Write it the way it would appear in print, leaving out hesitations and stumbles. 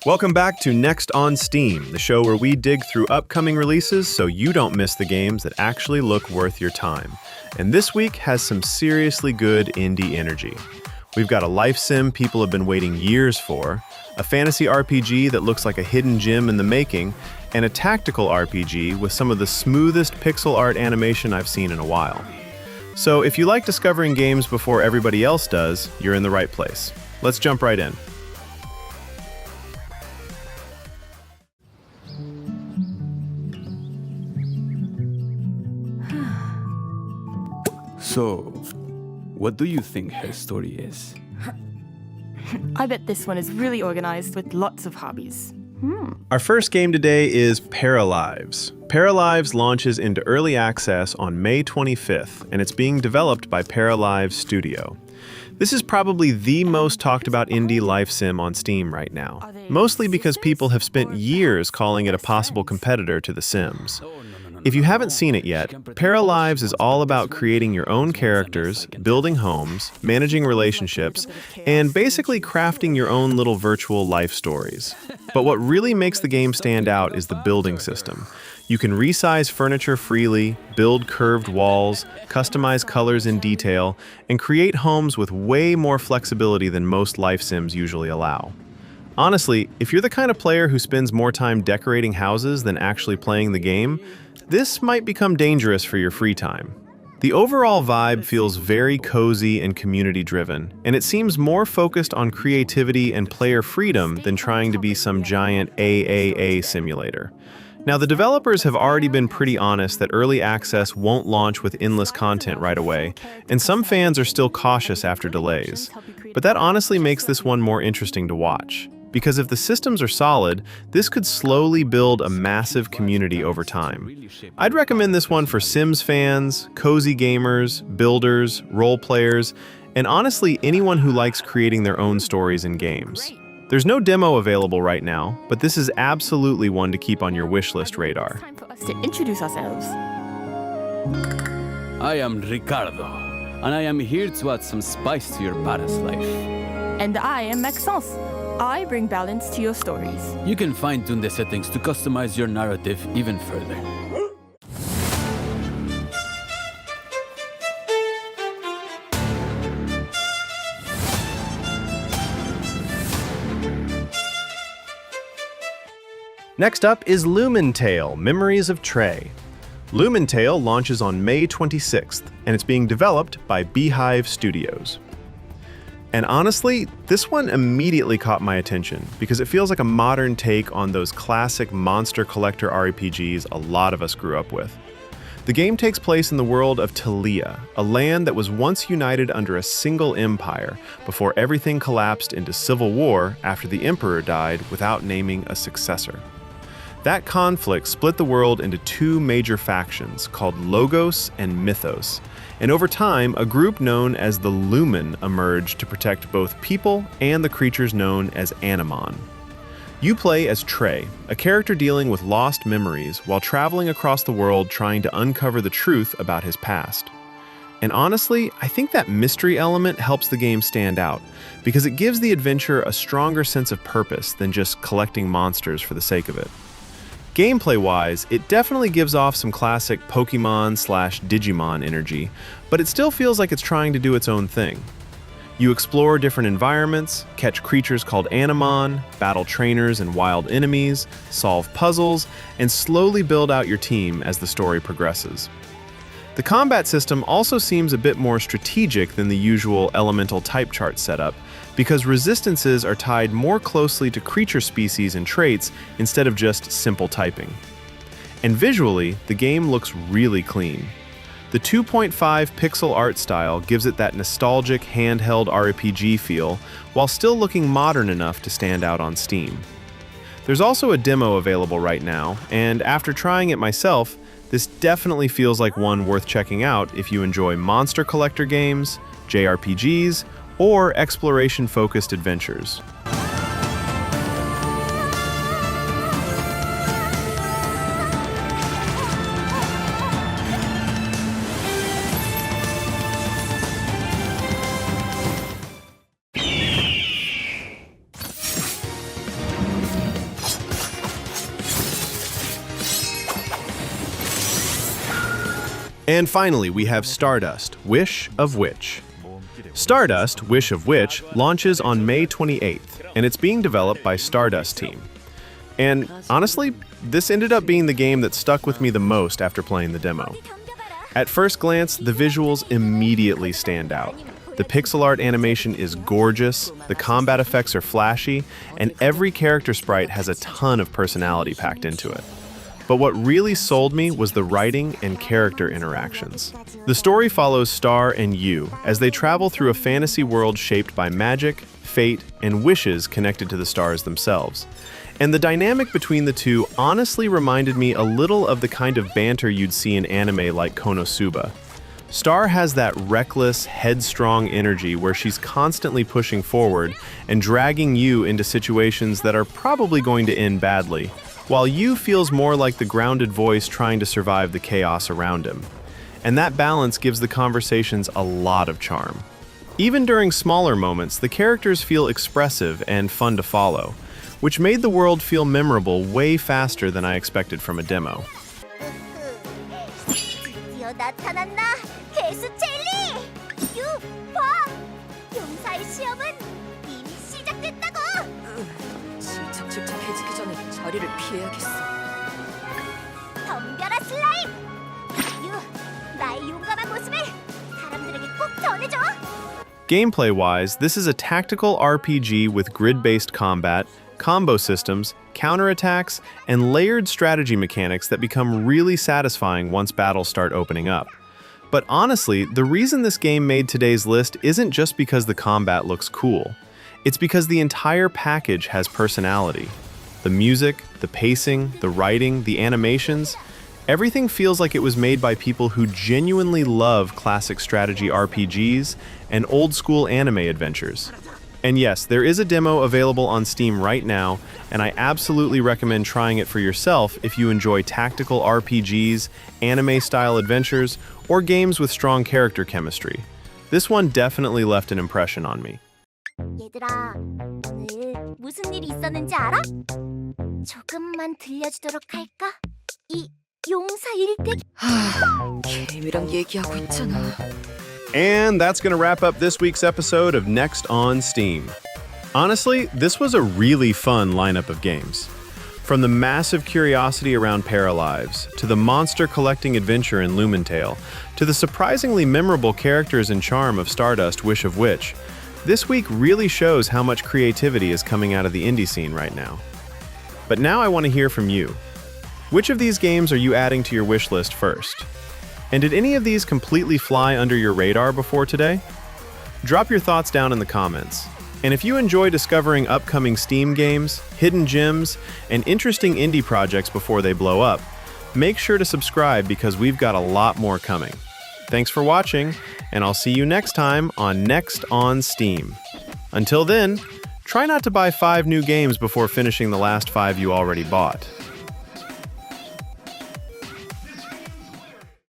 Welcome back to Next on Steam, the show where we dig through upcoming releases so you don't miss the games that actually look worth your time. And this week has some seriously good indie energy. We've got a life sim people have been waiting years for, a fantasy RPG that looks like a hidden gem in the making, and a tactical RPG with some of the smoothest pixel art animation I've seen in a while. So if you like discovering games before everybody else does, you're in the right place. Let's jump right in. So, what do you think her story is? I bet this one is really organized with lots of hobbies. Our first game today is Paralives. Paralives launches into early access on May 25th, and it's being developed by Paralives Studio. This is probably the most talked about indie life sim on Steam right now, mostly because people have spent years calling it a possible competitor to The Sims. If you haven't seen it yet, Paralives is all about creating your own characters, building homes, managing relationships, and basically crafting your own little virtual life stories. But what really makes the game stand out is the building system. You can resize furniture freely, build curved walls, customize colors in detail, and create homes with way more flexibility than most life sims usually allow. Honestly, if you're the kind of player who spends more time decorating houses than actually playing the game, this might become dangerous for your free time. The overall vibe feels very cozy and community-driven, and it seems more focused on creativity and player freedom than trying to be some giant AAA simulator. Now, the developers have already been pretty honest that early access won't launch with endless content right away, and some fans are still cautious after delays. But that honestly makes this one more interesting to watch. Because if the systems are solid, this could slowly build a massive community over time. I'd recommend this one for Sims fans, cozy gamers, builders, role players, and honestly anyone who likes creating their own stories in games. There's no demo available right now, but this is absolutely one to keep on your wishlist radar. Time for us to introduce ourselves. I am Ricardo, and I am here to add some spice to your badass life. And I am Maxence. I bring balance to your stories. You can fine-tune the settings to customize your narrative even further. Next up is LumenTale, Memories of Trey. LumenTale launches on May 26th, and it's being developed by Beehive Studios. And honestly, this one immediately caught my attention because it feels like a modern take on those classic monster collector RPGs a lot of us grew up with. The game takes place in the world of Talia, a land that was once united under a single empire before everything collapsed into civil war after the emperor died without naming a successor. That conflict split the world into two major factions called Logos and Mythos, and over time, a group known as the Lumen emerged to protect both people and the creatures known as Animon. You play as Trey, a character dealing with lost memories while traveling across the world trying to uncover the truth about his past. And honestly, I think that mystery element helps the game stand out, because it gives the adventure a stronger sense of purpose than just collecting monsters for the sake of it. Gameplay-wise, it definitely gives off some classic Pokemon/Digimon energy, but it still feels like it's trying to do its own thing. You explore different environments, catch creatures called Animon, battle trainers and wild enemies, solve puzzles, and slowly build out your team as the story progresses. The combat system also seems a bit more strategic than the usual elemental type chart setup, because resistances are tied more closely to creature species and traits instead of just simple typing. And visually, the game looks really clean. The 2.5 pixel art style gives it that nostalgic handheld RPG feel, while still looking modern enough to stand out on Steam. There's also a demo available right now, and after trying it myself, this definitely feels like one worth checking out if you enjoy monster collector games, JRPGs, or exploration-focused adventures. And finally, we have Stardust, Wish of Which. Stardust, Wish of Which, launches on May 28th, and it's being developed by Stardust team. And honestly, this ended up being the game that stuck with me the most after playing the demo. At first glance, the visuals immediately stand out. The pixel art animation is gorgeous, the combat effects are flashy, and every character sprite has a ton of personality packed into it. But what really sold me was the writing and character interactions. The story follows Star and Yu as they travel through a fantasy world shaped by magic, fate, and wishes connected to the stars themselves. And the dynamic between the two honestly reminded me a little of the kind of banter you'd see in anime like Konosuba. Star has that reckless, headstrong energy where she's constantly pushing forward and dragging Yu into situations that are probably going to end badly, while Yu feels more like the grounded voice trying to survive the chaos around him. And that balance gives the conversations a lot of charm. Even during smaller moments, the characters feel expressive and fun to follow, which made the world feel memorable way faster than I expected from a demo. 드디어 나타났나? 개수 젤리! 유, 봐! 용사의 시험은 이미 시작됐다고! 질척질척해지기 전에 자리를 피해야겠어. 덤벼라 슬라임! 유, 나의 용감한 모습을 사람들에게 꼭 전해줘! Gameplay-wise, this is a tactical RPG with grid-based combat, combo systems, counterattacks, and layered strategy mechanics that become really satisfying once battles start opening up. But honestly, the reason this game made today's list isn't just because the combat looks cool. It's because the entire package has personality. The music, the pacing, the writing, the animations, everything feels like it was made by people who genuinely love classic strategy RPGs and old-school anime adventures. And yes, there is a demo available on Steam right now, and I absolutely recommend trying it for yourself if you enjoy tactical RPGs, anime-style adventures, or games with strong character chemistry. This one definitely left an impression on me. 얘들아, 오늘 무슨 일이 있었는지 알아? 조금만 들려주도록 할까? 이 용사 일대기... 게임이랑 얘기하고 있잖아. And that's going to wrap up this week's episode of Next on Steam. Honestly, this was a really fun lineup of games. From the massive curiosity around Paralives, to the monster collecting adventure in LumenTale, to the surprisingly memorable characters and charm of Stardust, Wish of Which, this week really shows how much creativity is coming out of the indie scene right now. But now I want to hear from you. Which of these games are you adding to your wish list first? And did any of these completely fly under your radar before today? Drop your thoughts down in the comments. And if you enjoy discovering upcoming Steam games, hidden gems, and interesting indie projects before they blow up, make sure to subscribe because we've got a lot more coming. Thanks for watching, and I'll see you next time on Next on Steam. Until then, try not to buy 5 new games before finishing the last 5 you already bought.